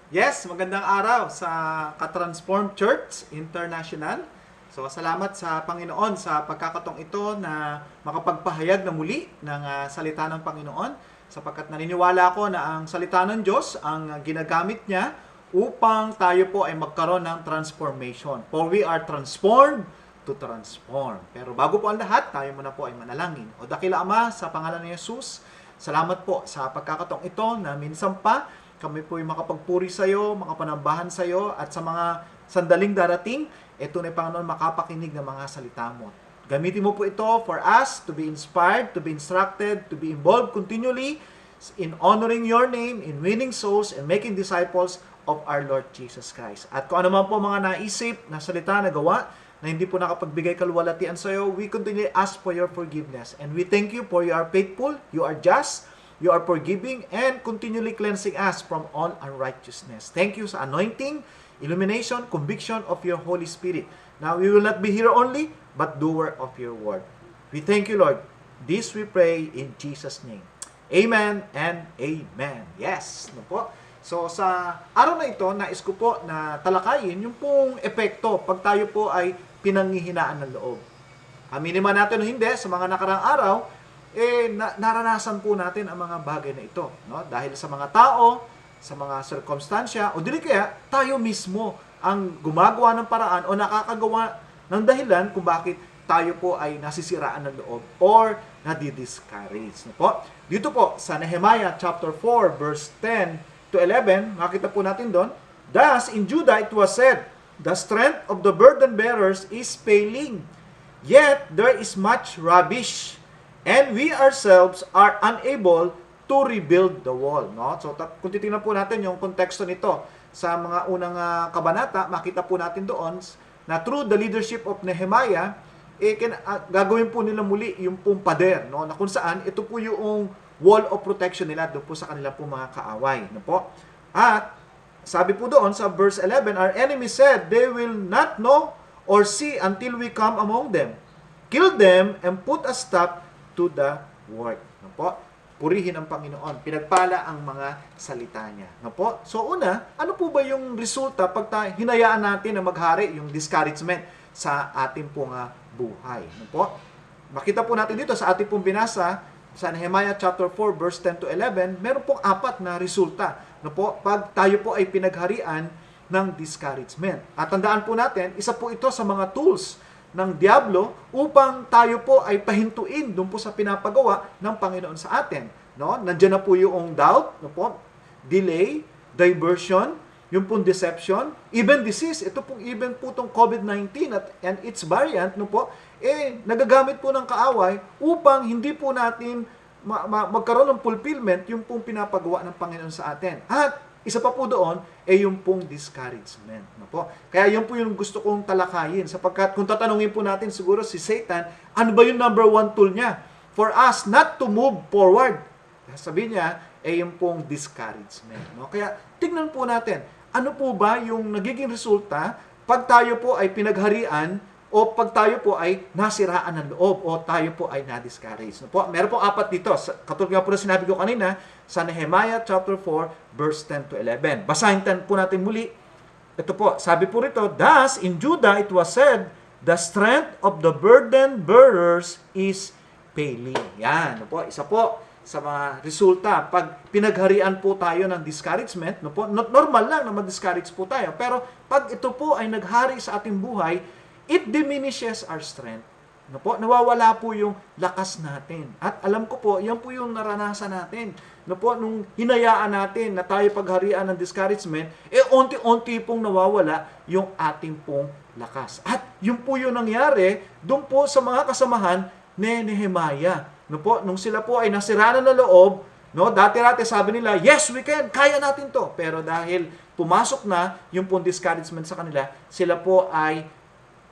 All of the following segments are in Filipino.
Yes, magandang araw sa Katransform Church International. So, salamat sa Panginoon sa pagkakataong ito na makapagpahayag na muli ng salita ng Panginoon sapagkat naniniwala ako na ang salita ng Diyos ang ginagamit niya upang tayo po ay magkaroon ng transformation. For we are transformed to transform. Pero bago po ang lahat, tayo muna po ay manalangin. O dakila Ama, sa pangalan ni Jesus, salamat po sa pagkakataong ito na minsan pa kami po ay makapagpuri sa iyo, makapanambahan sa iyo, at sa mga sandaling darating, ito na Panginoon makapakinig ng mga salita mo. Gamitin mo po ito for us to be inspired, to be instructed, to be involved continually in honoring your name, in winning souls, and making disciples of our Lord Jesus Christ. At kung ano man po mga naisip, na salita, na gawa, na hindi po nakapagbigay kaluwalhatian sa iyo, we continually ask for your forgiveness. And we thank you for you are faithful, you are just, you are forgiving, and continually cleansing us from all unrighteousness. Thank you sa anointing, illumination, conviction of your Holy Spirit. Now, we will not be here only, but doer of your word. We thank you, Lord. This we pray in Jesus' name. Amen and amen. Yes. No po? So, sa araw na ito, nais ko po na talakayin yung pong epekto pag tayo po ay pinanghihinaan ng loob. Aminin man natin o hindi, sa mga nakarang araw, naranasan po natin ang mga bagay na ito, no? Dahil sa mga tao, sa mga sirkumstansya, o dili kaya tayo mismo ang gumagawa ng paraan o nakakagawa ng dahilan kung bakit tayo po ay nasisiraan ng loob or nadi-discourage. No po? Dito po sa Nehemiah chapter 4 verse 10 to 11, makita po natin doon, thus in Judah it was said, the strength of the burden bearers is failing, yet there is much rubbish, and we ourselves are unable to rebuild the wall. No? So, kung titingnan po natin yung konteksto nito sa mga unang kabanata, makita po natin doon na through the leadership of Nehemiah, gagawin po nila muli yung pong pader, no? Na kung saan ito po yung wall of protection nila doon po sa kanilang po mga kaaway. No po? At sabi po doon sa verse 11, our enemy said, they will not know or see until we come among them. Kill them and put a stop to the work. No po? Purihin ang Panginoon. Pinagpala ang mga salita niya. No po? So una, ano po ba yung resulta pag hinayaan natin na maghari yung discouragement sa ating pong buhay? No po? Makita po natin dito sa ating pong binasa sa Nehemiah chapter 4 verse 10 to 11, meron pong 4 na resulta. No po? Pag tayo po ay pinagharian ng discouragement. At tandaan po natin, isa po ito sa mga tools ng diablo upang tayo po ay pahintuin doon po sa pinapagawa ng Panginoon sa atin. No? Nandiyan na po yung doubt, no po? Delay, diversion, yung pong deception, even disease, ito pong even po itong COVID-19 and its variant, no po, nagagamit po ng kaaway upang hindi po natin magkaroon ng fulfillment yung pong pinapagawa ng Panginoon sa atin. At isa pa po doon yung pong discouragement. No po? Kaya yun po yung gusto kong talakayin sapagkat kung tatanungin po natin siguro si Satan, ano ba yung number 1 tool niya for us not to move forward? Sabi niya, yung pong discouragement. No? Kaya tignan po natin, ano po ba yung nagiging resulta pag tayo po ay pinagharian o pag tayo po ay nasiraan ng loob o tayo po ay na-discourage. No po? Meron po 4 dito. Katulad nga po na sinabi ko kanina sa Nehemiah chapter 4 verse 10 to 11. Basahin po natin muli. Ito po, sabi po rito, thus in Judah it was said, the strength of the burden bearers is failing. Yan, no po, isa po sa mga resulta. Pag pinagharian po tayo ng discouragement, no po, normal lang na mag-discourage po tayo. Pero pag ito po ay naghari sa ating buhay, it diminishes our strength. No po, nawawala po yung lakas natin. At alam ko po, yan po yung naranasan natin. No po, nung hinayaan natin na tayo pagharian ng discouragement, onti-onti pong nawawala yung ating pong lakas. At yun po yung nangyari doon po sa mga kasamahan ni Nehemiah. No po, nung sila po ay nasiraan na loob, no, dati-dati sabi nila, yes, we can, kaya natin to. Pero dahil pumasok na yung pong discouragement sa kanila, sila po ay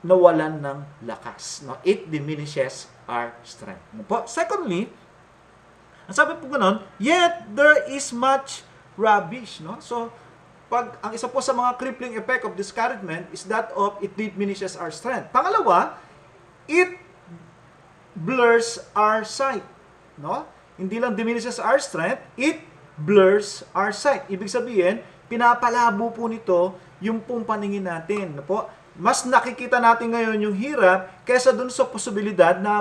nawalan ng lakas. No? It diminishes our strength. No po? Secondly, ang sabi po ganoon, yet there is much rubbish. No? So, ang isa po sa mga crippling effect of discouragement is that of it diminishes our strength. Pangalawa, it blurs our sight. No? Hindi lang diminishes our strength, it blurs our sight. Ibig sabihin, pinapalabo po nito yung pong paningin natin. No po? Mas nakikita natin ngayon yung hirap kaysa dun sa posibilidad na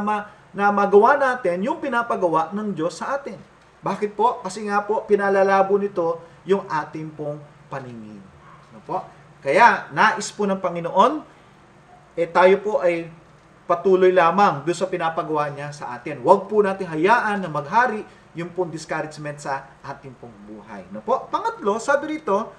magawa natin yung pinapagawa ng Diyos sa atin. Bakit po? Kasi nga po, pinalalabo nito yung ating pong paningin. No po? Kaya, nais po ng Panginoon, tayo po ay patuloy lamang doon sa pinapagawa niya sa atin. Huwag po natin hayaan na maghari yung pong discouragement sa ating pong buhay. No po? Pangatlo, sabi rito,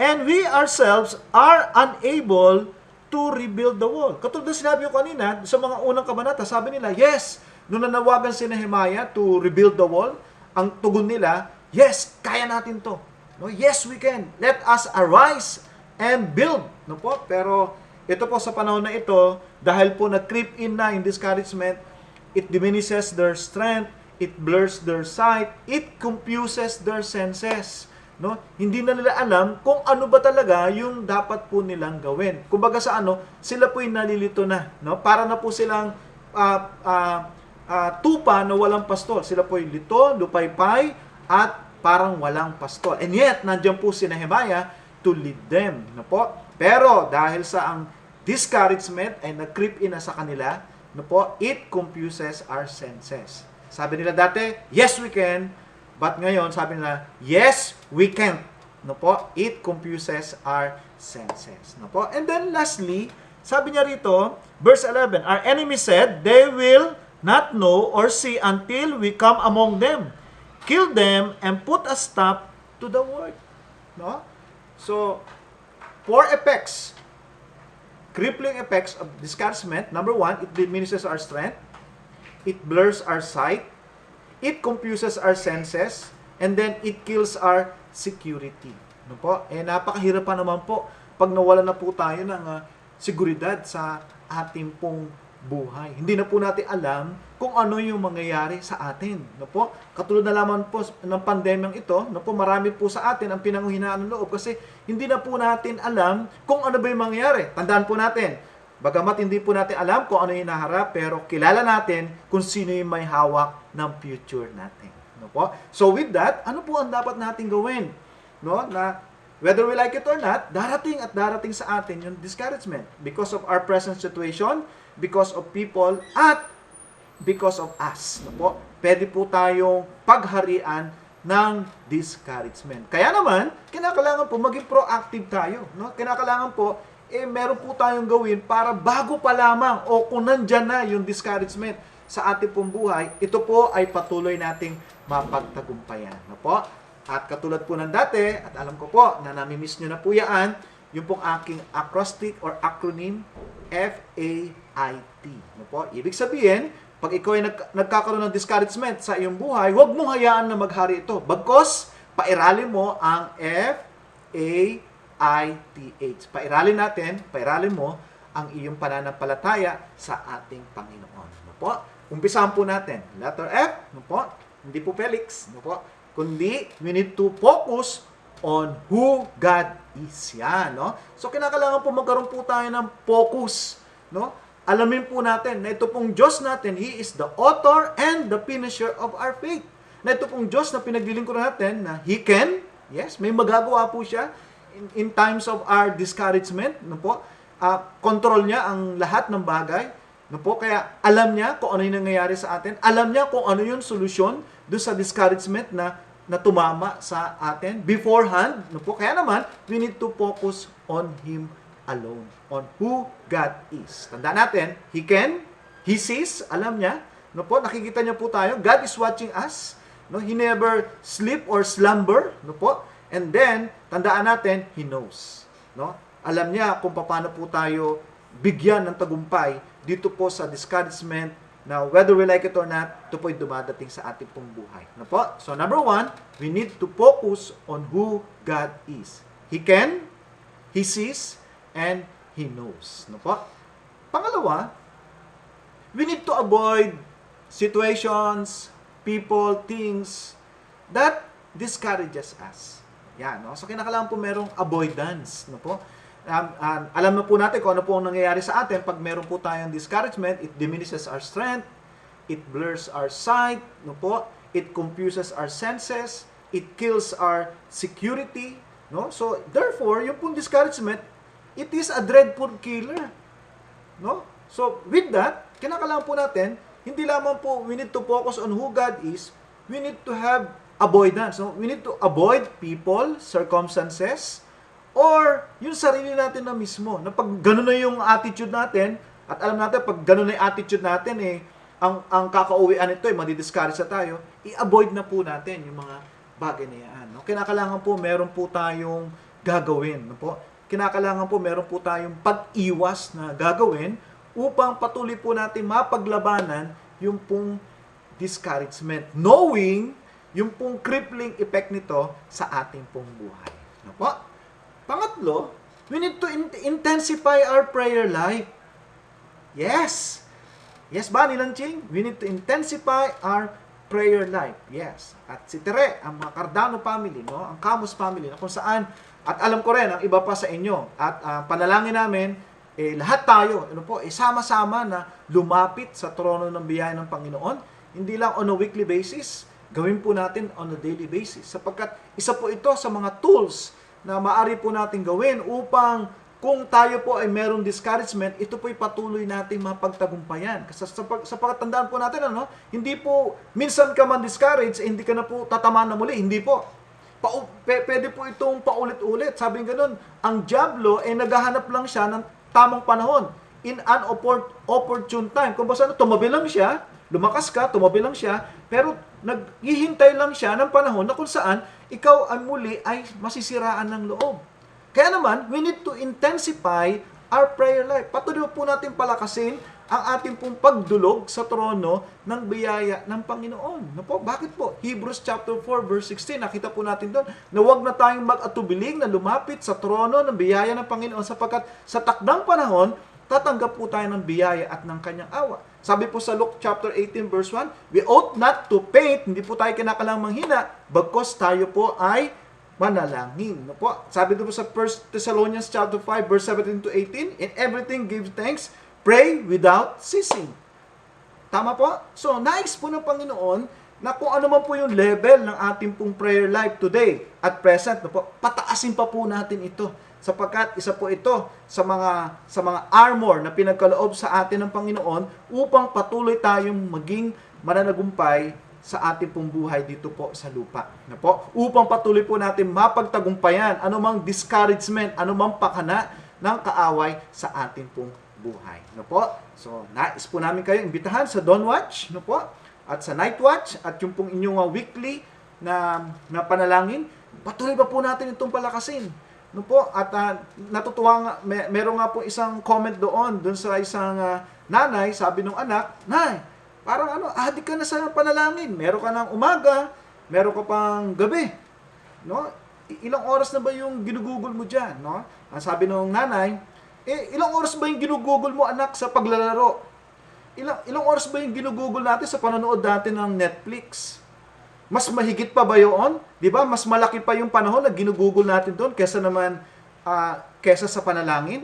and we ourselves are unable to rebuild the wall. Katulad na sinabi ko kanina, sa mga unang kabanata, sabi nila, yes, nung nanawagan si Nehemiah to rebuild the wall, ang tugon nila, yes, kaya natin to. No, yes, we can. Let us arise and build. No po? Pero ito po sa panahon na ito, dahil po nag-creep in na yung discouragement, it diminishes their strength, it blurs their sight, it confuses their senses. No? Hindi na nila alam kung ano ba talaga yung dapat po nilang gawin. Kumbaga sa sila po yung nalilito na. No? Para na po silang tupa na walang pastol. Sila po yung lito, lupaypay, at parang walang pastol. And yet, nandiyan po si Nehemiah to lead them. No po? Pero dahil sa ang discouragement ay nag-creep in na sa kanila, no po, it confuses our senses. Sabi nila dati, yes, we can. But ngayon, sabi nila, yes, we can't. No po, it confuses our senses. No po? And then lastly, sabi niya rito, verse 11, our enemy said, they will not know or see until we come among them. Kill them and put a stop to the work. No? So, 4 effects. Crippling effects of discouragement. Number 1, it diminishes our strength. It blurs our sight. It confuses our senses. And then, it kills our security. No po? Napakahirap pa naman po pag nawala na po tayo ng seguridad sa ating pong buhay. Hindi na po natin alam kung ano yung mangyayari sa atin. No po? Katulad na lamang po ng pandemyang ito, no po, marami po sa atin ang pinanghihinaan ng loob kasi hindi na po natin alam kung ano ba yung mangyayari. Tandaan po natin, bagamat hindi po natin alam kung ano yung naharap, pero kilala natin kung sino yung may hawak ng future natin. No po? So with that, ano po ang dapat natin gawin? No? Na whether we like it or not, darating at darating sa atin yung discouragement because of our present situation, because of people, at because of us. No po? Pwede po tayong pagharian ng discouragement. Kaya naman, kinakailangan po maging proactive tayo. No? Kinakailangan po, meron po tayong gawin para bago pa lamang o kung nandyan na yung discouragement sa ating pong buhay, ito po ay patuloy nating mapagtagumpayan. No po? At katulad po ng dati, at alam ko po na namimiss nyo na po yan, yung pong aking acrostic or acronym, FAIT. No po? Ibig sabihin, pag ikaw ay nagkakaroon ng discouragement sa iyong buhay, huwag mong hayaan na maghari ito. Bagkos, pairalin mo ang FAITH. Pairalin mo ang iyong pananampalataya sa ating Panginoon. No po? Umpisahan po natin. Letter F, no po? Hindi po Felix, no po? Kundi, we need to focus on who God is. Yan, no? So, kinakailangan po magkaroon po tayo ng focus, no? Alamin po natin na ito pong Diyos natin, He is the author and the finisher of our faith. Na ito pong Diyos na pinaglilingkuran natin, na He can, yes, may magagawa po siya in times of our discouragement, no po? Control niya ang lahat ng bagay, no po? Kaya alam niya kung ano yung nangyayari sa atin, alam niya kung ano yung solusyon doon sa discouragement na tumama sa atin beforehand, no po? Kaya naman, we need to focus on Him alone, on who God is. Tandaan natin, He can, He sees, alam niya, no po, nakikita niya po tayo, God is watching us, no? He never sleep or slumber, no po, and then, tandaan natin, He knows, no? Alam niya kung paano po tayo bigyan ng tagumpay dito po sa discouragement na whether we like it or not, ito po yung dumadating sa ating pong buhay. No po? So, number 1, we need to focus on who God is. He can, He sees, and He knows. No po? Pangalawa, we need to avoid situations, people, things that discourages us. Yan, no? So, kinakailangan po merong avoidance. No po? Alam na po natin kung ano po ang nangyayari sa atin pag meron po tayong discouragement. It diminishes our strength, it blurs our sight, no po? It confuses our senses, it kills our security, no? So therefore, yung pong discouragement, it is a dreadful killer, no? So with that, kinakailangan po natin, hindi lamang po we need to focus on who God is, we need to have avoidance, no? We need to avoid people, circumstances, or yung sarili natin na mismo. Na pag gano'n na yung attitude natin, at alam natin, pag gano'n na yung attitude natin, ang kakauwian nito, madi-discourage na tayo, i-avoid na po natin yung mga bagay na yan. No? Kinakailangan po, meron po tayong gagawin. No po? Kinakailangan po, meron po tayong pag-iwas na gagawin upang patuloy po natin mapaglabanan yung pong discouragement. Knowing yung pong crippling effect nito sa ating pong buhay. No po? Pangatlo, we need to intensify our prayer life. Yes. Yes ba, Nilanching? We need to intensify our prayer life. Yes. At si Tere, ang mga Cardano family, no? Ang Camus family, na kung saan, at alam ko rin, ang iba pa sa inyo, at panalangin namin, lahat tayo, sama-sama na lumapit sa trono ng biyaya ng Panginoon, hindi lang on a weekly basis, gawin po natin on a daily basis. Sapagkat isa po ito sa mga tools na maaari po natin gawin upang kung tayo po ay merong discouragement, ito po'y patuloy nating mapagtagumpayan. Kasi sa pagkatandaan po natin, hindi po minsan ka man discouraged, hindi ka na po tatamaan na muli. Hindi po. Pwede po itong paulit-ulit. Sabi nga ganun, ang diablo ay naghahanap lang siya ng tamang panahon. In an opportune time. Kung basta tumabi lang siya, lumakas ka, tumabi lang siya, pero naghihintay lang siya ng panahon na kung saan ikaw ang muli ay masisiraan ng loob. Kaya naman, we need to intensify our prayer life. Patuloy po natin palakasin ang ating pong pagdulog sa trono ng biyaya ng Panginoon. No po? Bakit po? Hebrews chapter 4 verse 16, nakita po natin doon na huwag na tayong mag-atubiling na lumapit sa trono ng biyaya ng Panginoon sapagkat sa takdang panahon, tatanggap po tayo ng biyaya at ng kanyang awa. Sabi po sa Luke chapter 18 verse 1, we ought not to faint, hindi po tayo kinakailangang manghina, bagkus tayo po ay manalangin. No po? Sabi po sa 1 Thessalonians chapter 5 verse 17 to 18, in everything give thanks, pray without ceasing. Tama po? So, nais po ng Panginoon na kung ano man po yung level ng ating pong prayer life today at present, no po, pataasin pa po natin ito. Sapagkat isa po ito sa mga armor na pinagkaloob sa atin ng Panginoon upang patuloy tayong maging mananagumpay sa ating pong buhay dito po sa lupa. Na po? Upang patuloy po natin mapagtagumpayan anumang discouragement, anumang pakana ng kaaway sa ating pong buhay. No po? So, nais po namin kayo imbitahan sa Dawn Watch, no po? At sa Night Watch, at yung pong inyong weekly na panalangin, patuloy pa po natin itong palakasin. No po? At natutuwa nga, meron nga po isang comment doon sa isang nanay, sabi ng anak, Nay, parang adik ka na sa panalangin. Meron ka ng umaga, meron ka pang gabi. No? Ilang oras na ba yung ginugugol mo dyan? No? Ang sabi ng nanay, ilang oras ba yung ginugugol mo, anak, sa paglalaro? Ilang oras ba yung ginugugol natin sa panonood natin ng Netflix? Mas mahigit pa ba yun? Di ba? Mas malaki pa yung panahon na ginugugol natin doon kesa sa panalangin.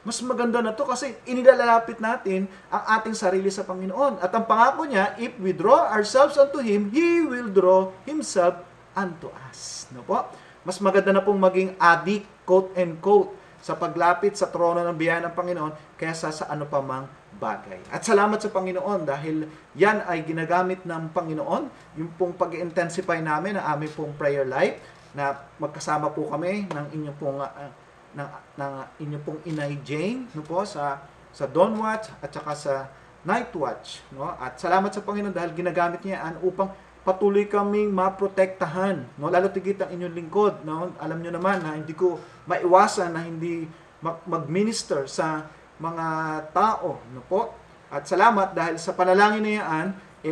Mas maganda na to kasi inilalapit natin ang ating sarili sa Panginoon. At ang pangako niya, if we draw ourselves unto Him, He will draw Himself unto us. No po? Mas maganda na pong maging addict, quote and quote, sa paglapit sa trono ng biyaya ng Panginoon kaysa sa ano pa mang bagay. At salamat sa Panginoon dahil yan ay ginagamit ng Panginoon, yung pong pag-intensify namin ng aming pong prayer life, na magkasama po kami ng inyong pong ng inyong pong Inay Jane, no po, sa Dawn Watch at saka sa Night Watch, no? At salamat sa Panginoon dahil ginagamit niya yan upang patuloy kaming maprotektahan, no? Lalo tigit ang inyong lingkod, no? Alam niyo naman na hindi ko maiwasan na hindi mag-minister sa mga tao, no po? At salamat dahil sa panalangin na yan,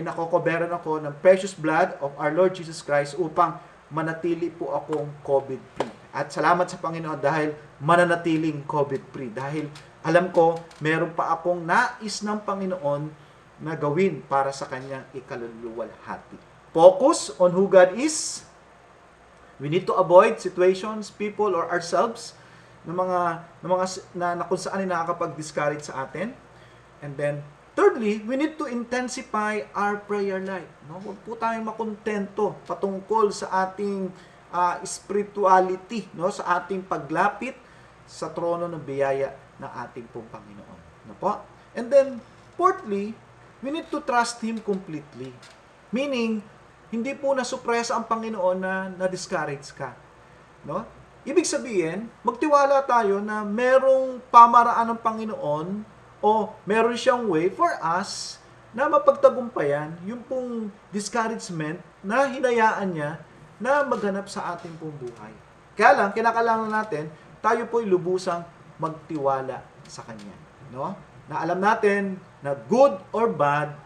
nakokoberan ako ng precious blood of our Lord Jesus Christ upang manatili po akong COVID-free. At salamat sa Panginoon dahil mananatiling COVID-free. Dahil alam ko, meron pa akong nais ng Panginoon na gawin para sa kanyang ikaluluwalhati. Focus on who God is. We need to avoid situations, people, or ourselves na kung saan ay nakakapag-discourage sa atin. And then, Thirdly, we need to intensify our prayer life. No? Huwag po tayong makontento patungkol sa ating spirituality, no? Sa ating paglapit sa trono ng biyaya ng ating pong Panginoon. No po? And then, fourthly, we need to trust Him completely. Meaning, hindi po nasupresa ang Panginoon na na-discourage ka. No? Ibig sabihin, magtiwala tayo na merong pamaraan ng Panginoon o meron siyang way for us na mapagtagumpayan yung pong discouragement na hinayaan niya na maghanap sa ating pong buhay. Kaya lang, kinakailangan natin, tayo po'y lubusang magtiwala sa Kanya. No? Na alam natin na good or bad,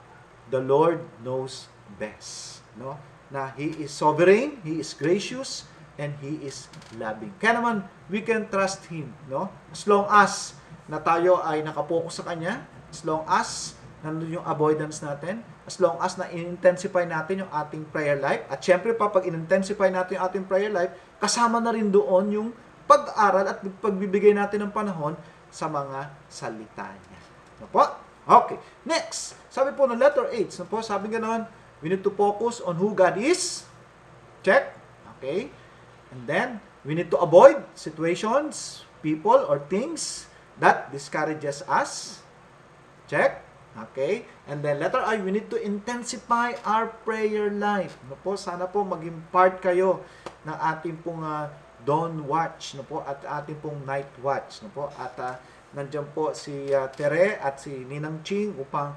the Lord knows best. No? Na He is sovereign, He is gracious, and He is loving. Kaya naman, we can trust Him. No? As long as na tayo ay nakapokus sa Kanya, as long as nandun yung avoidance natin, as long as na in-intensify natin yung ating prayer life, at syempre pa, pag in-intensify natin yung ating prayer life, kasama na rin doon yung pag-aral at pagbibigay natin ng panahon sa mga salita niya. No po? Okay. Next, sabi po ng letter H, no po, sabi ganoon, we need to focus on who God is. Check. Okay. And then, we need to avoid situations, people, or things that discourages us. Check. Okay? And then letter I, we need to intensify our prayer life. No po, sana po maging part kayo ng ating pong dawn watch, no po, at ating pong night watch, no po. At nandiyan po si Tere at si Ninang Ching upang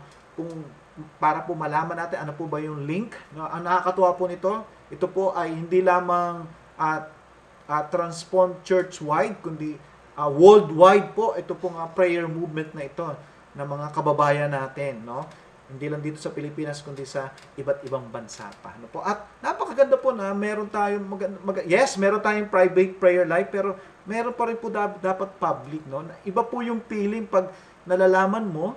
para po malaman natin ano po ba yung link. No, ang nakakatuwa po nito, ito po ay hindi lamang Transform Church-wide, kundi worldwide po ito pong prayer movement na ito ng mga kababayan natin, no? Hindi lang dito sa Pilipinas kundi sa iba't ibang bansa pa, no po. At napakaganda po na meron tayong meron tayong private prayer life, pero meron pa rin po dapat public, no? Iba po yung feeling pag nalalaman mo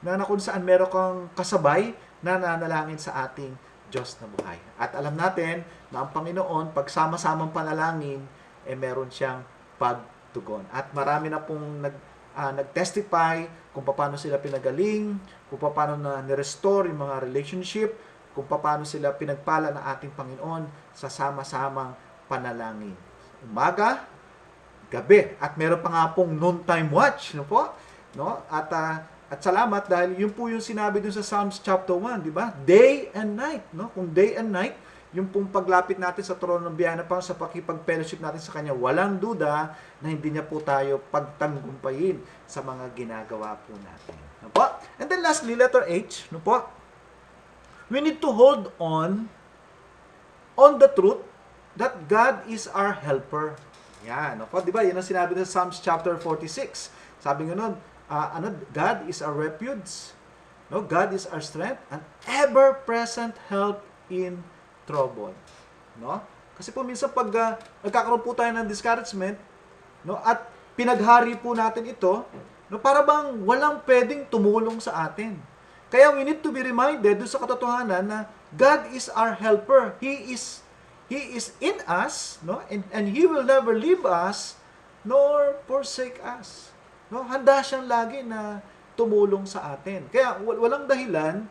na kung saan meron kang kasabay na nanalangin sa ating Diyos na buhay. At alam natin na ang Panginoon, pag sama-samang panalangin, meron siyang pagtugon. At marami na pong nag-testify kung paano sila pinagaling, kung paano na nirestore yung mga relationship, kung paano sila pinagpala ng ating Panginoon sa sama-samang panalangin. Umaga, gabi. At meron pa nga pong noontime watch, no po? No? At salamat dahil yun po yung sinabi dun sa Psalms chapter 1, di ba? Day and night, no? Kung day and night, yung pong paglapit natin sa trono ng biyaya na sa pakipag-fellowship natin sa Kanya, walang duda na hindi niya po tayo pagtanggumpayin sa mga ginagawa po natin. No po? And then lastly, letter H, no po? We need to hold on the truth that God is our helper. Yan, no po? Di ba? Yan ang sinabi sa Psalms chapter 46. Sabi nga nun, God is our refuge, no? God is our strength, an ever-present help in trouble, no? Kasi po minsan pag nagkakaroon po tayo ng discouragement, no, at pinaghari po natin ito, no, para bang walang pwedeng tumulong sa atin. Kaya we need to be reminded doon sa katotohanan na God is our helper. He is in us, no? And He will never leave us nor forsake us. No, handa siyang lagi na tumulong sa atin. Kaya walang dahilan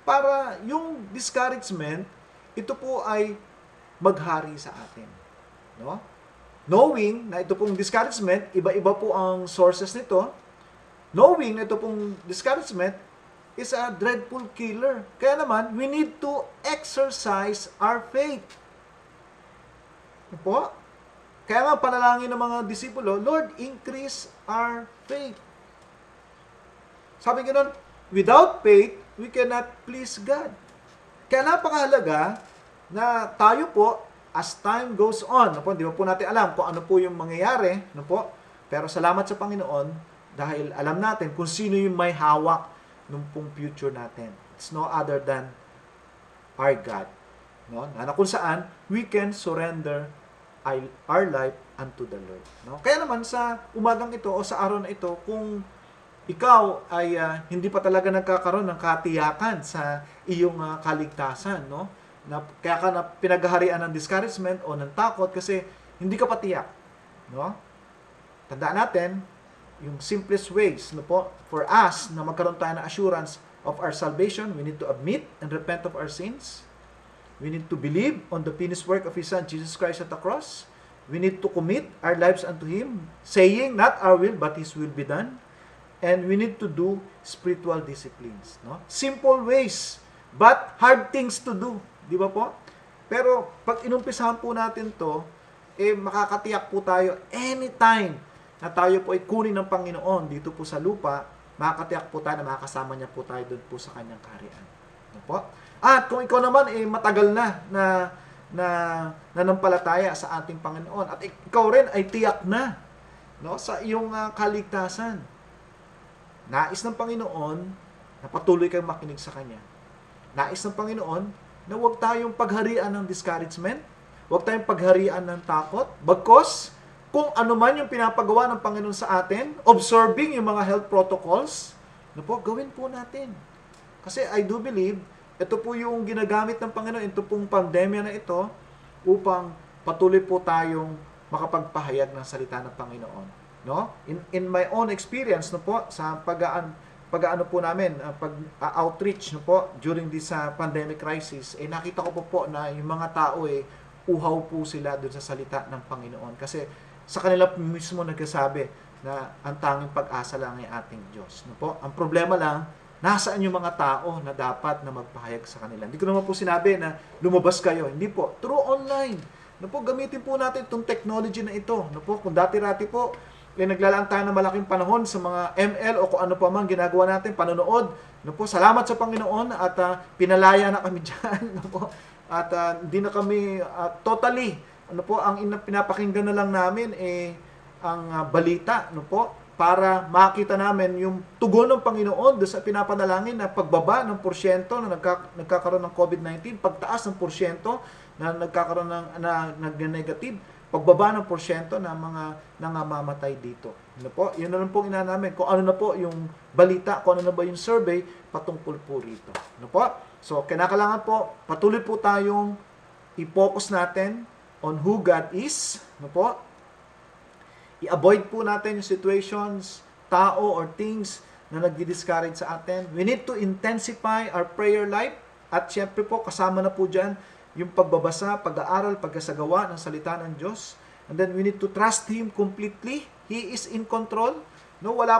para yung discouragement, ito po ay maghari sa atin. No? Knowing na ito pong discouragement, iba-iba po ang sources nito, knowing na ito pong discouragement is a dreadful killer. Kaya naman, we need to exercise our faith. Ano po? Kaya nga panalangin ng mga disipulo, Lord, increase our faith. Sabi ganoon, without faith, we cannot please God. Kaya napakahalaga na tayo po, as time goes on, di ba po natin alam kung ano po yung mangyayari, pero salamat sa Panginoon dahil alam natin kung sino yung may hawak ng pong future natin. It's no other than our God. No? Na kung saan, we can surrender our life unto the Lord. No? Kaya naman sa umagang ito o sa araw na ito, kung ikaw ay hindi pa talaga nagkakaroon ng katiyakan sa iyong kaligtasan, no? Kaya ka na pinaghaharian ng discouragement o ng takot kasi hindi ka pa tiyak. No? Tandaan natin, yung simplest ways, no po, for us na magkaroon tayo ng assurance, of our salvation, we need to admit and repent of our sins. We need to believe on the finished work of His Son, Jesus Christ at the cross. We need to commit our lives unto Him, saying, not our will, but His will be done. And we need to do spiritual disciplines. No? Simple ways, but hard things to do. Di ba po? Pero pag inumpisahan po natin to, makakatiyak po tayo anytime na tayo po ay kunin ng Panginoon dito po sa lupa, makakatiyak po tayo na makakasama niya po tayo doon po sa kanyang kaharian. Ano po? At kung ikaw naman matagal na nanampalataya sa ating Panginoon at ikaw rin ay tiyak na, no, sa iyong kaligtasan. Nais ng Panginoon na patuloy kang makinig sa Kanya. Nais ng Panginoon na huwag tayong pagharian ng discouragement, huwag tayong pagharian ng takot, bagkos kung ano man yung pinapagawa ng Panginoon sa atin, observing yung mga health protocols, gawin po natin. Kasi I do believe, ito po yung ginagamit ng Panginoon, ito pong pandemya na ito, upang patuloy po tayong makapagpahayag ng salita ng Panginoon. No? In my own experience, sa pag-aano po namin, pag-outreach during this pandemic crisis, nakita ko po na yung mga tao uhaw po sila doon sa salita ng Panginoon. Kasi sa kanila mismo nagsasabi na ang tanging pag-asa lang ay ating Diyos. Ang problema lang, nasaan yung mga tao na dapat na magpahayag sa kanila. Hindi ko naman po sinabi na lumabas kayo. Hindi po. Through online. Gamitin po natin itong technology na ito. Kung dati-rati po, naglalaan tayo ng malaking panahon sa mga ML o kung ano pa man ginagawa natin, panonood. Salamat sa Panginoon at pinalaya na kami dyan. At hindi na kami totally, ang pinapakinggan na lang namin ang balita, para makita namin yung tugon ng Panginoon doon sa pinapanalangin na pagbaba ng porsyento na nagkakaroon ng COVID-19, pagtaas ng porsyento na nagkakaroon ng nag-negative, pagbaba ng porsyento ng mga nangamamatay dito. Yun na lang pong namin kung ano na po yung balita, kung ano na ba yung survey patungkol po rito. So, kinakailangan po, patuloy po tayong i-focus natin on who God is. I-avoid po natin yung situations, tao, or things na nagdi-discourage sa atin. We need to intensify our prayer life. At syempre po, kasama na po dyan yung pagbabasa, pag-aaral, pagkasagawa ng salita ng Diyos. And then we need to trust Him completely. He is in control. Wala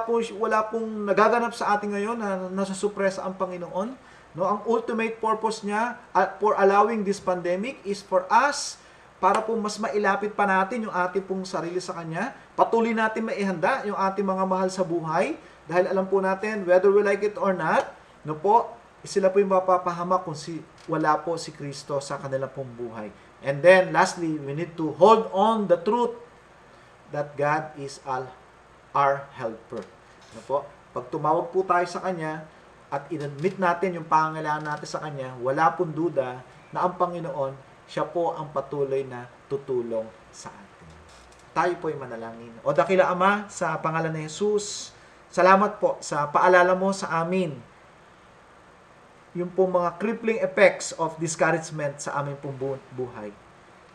pong nagaganap sa atin ngayon na nasusupresa ang Panginoon. Ang ultimate purpose niya for allowing this pandemic is for us, para po mas mailapit pa natin yung ating pong sarili sa Kanya. Patuloy natin maihanda yung ating mga mahal sa buhay. Dahil alam po natin, whether we like it or not, sila po yung mapapahamak kung wala po si Kristo sa kanilang pong buhay. And then, lastly, we need to hold on the truth that God is our helper. Pag tumawag po tayo sa Kanya at in-admit natin yung pangangailangan natin sa Kanya, wala pong duda na ang Panginoon, siya po ang patuloy na tutulong sa atin. Tayo po ay manalangin. O dakila Ama, sa pangalan ni Jesus, salamat po sa paalala mo sa amin yung pong mga crippling effects of discouragement sa aming pong buhay.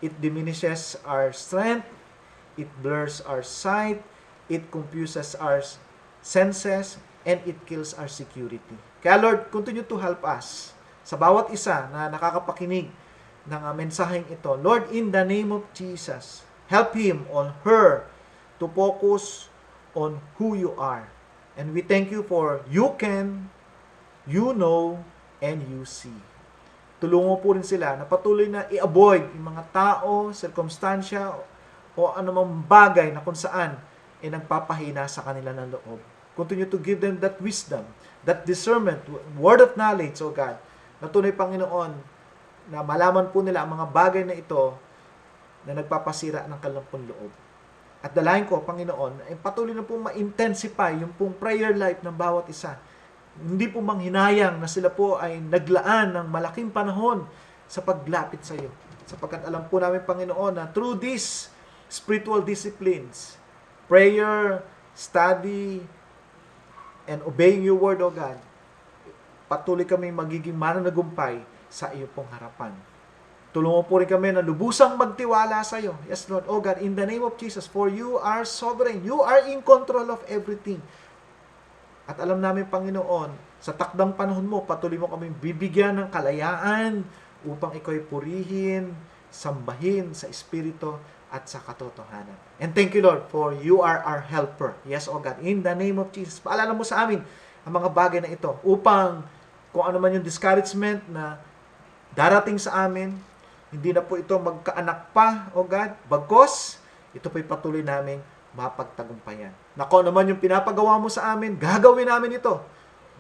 It diminishes our strength, it blurs our sight, it confuses our senses, and it kills our security. Kaya Lord, continue to help us sa bawat isa na nakakapakinig ng mensaheng ito. Lord, in the name of Jesus, help him or her to focus on who you are. And we thank you for you can, you know, and you see. Tulungan po rin sila na patuloy na i-avoid yung mga tao, sirkumstansya, o anumang bagay na kung saan nagpapahina sa kanila ng loob. Continue to give them that wisdom, that discernment, word of knowledge, O God, na tunay Panginoon, na malaman po nila ang mga bagay na ito na nagpapasira ng kanilang loob. At dalahin ko, Panginoon, ay patuloy na po ma-intensify yung pong prayer life ng bawat isa. Hindi po manghinayang na sila po ay naglaan ng malaking panahon sa paglapit sa iyo. Sapagkat alam po namin, Panginoon, na through these spiritual disciplines, prayer, study, and obeying your word, O God, patuloy kami magiging mananagumpay sa iyo pong harapan. Tulungan po rin kami na lubusang magtiwala sa iyo. Yes, Lord. Oh God, in the name of Jesus, for you are sovereign. You are in control of everything. At alam namin, Panginoon, Sa takdang panahon mo, patuloy mo kaming bibigyan ng kalayaan upang ikaw ay purihin, sambahin sa Espiritu at sa katotohanan. And thank you, Lord, for you are our helper. Yes, O God, in the name of Jesus. Paalala mo sa amin ang mga bagay na ito upang kung ano man yung discouragement na darating sa amin, hindi na po ito magkaanak pa, O God, bagkos, ito po'y patuloy naming mapagtagumpayan. Na kung ano man yung pinapagawa mo sa amin, gagawin namin ito.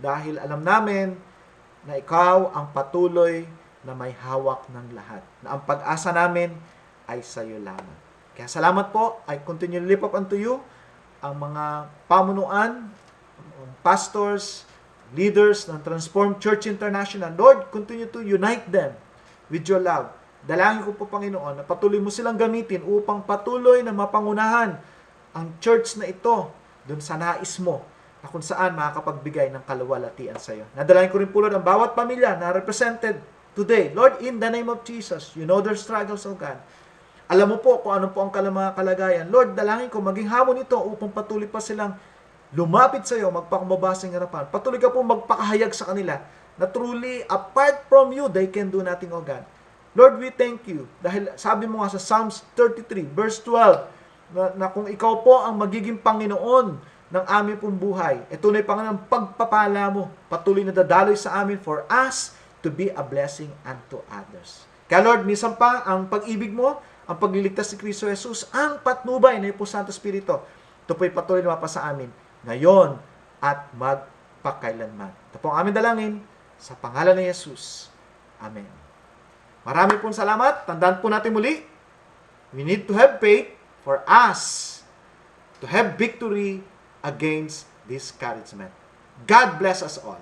Dahil alam namin na ikaw ang patuloy na may hawak ng lahat. Na ang pag-asa namin ay sa iyo lamang. Kaya salamat po. I continue to lift up unto you ang mga pamunuan, pastors, leaders ng Transformed Church International. Lord, continue to unite them with your love. Dalangin ko po, Panginoon, na patuloy mo silang gamitin upang patuloy na mapangunahan ang church na ito dun sa nais mo na kung saan makakapagbigay ng kaluwalhatian sa iyo. Nadalangin ko rin po, Lord, ang bawat pamilya na represented today. Lord, in the name of Jesus, you know their struggles, O God. Alam mo po kung ano po ang mga kalagayan. Lord, dalangin ko, maging hamon ito upang patuloy pa silang lumapit sa iyo, magpakumbaba sa harapan. Patuloy ka po magpakahayag sa kanila na truly, apart from you, they can do nothing, O God. Lord, we thank you. Dahil sabi mo nga sa Psalms 33, verse 12, na kung ikaw po ang magiging Panginoon ng aming pong buhay, ito na yung Panginoon pagpapala mo, patuloy na dadaloy sa amin for us to be a blessing unto others. Kaya Lord, minsan pa, ang pag-ibig mo, ang pagliligtas ni Kristo Jesus, ang patnubay na iyong Santo Espiritu, ito po'y patuloy na mapa sa amin, ngayon at magpakailanman. Ito po ang aming dalangin, sa pangalan ni Jesus. Amen. Marami pong salamat. Tandaan po natin muli, we need to have faith for us to have victory against discouragement. God bless us all.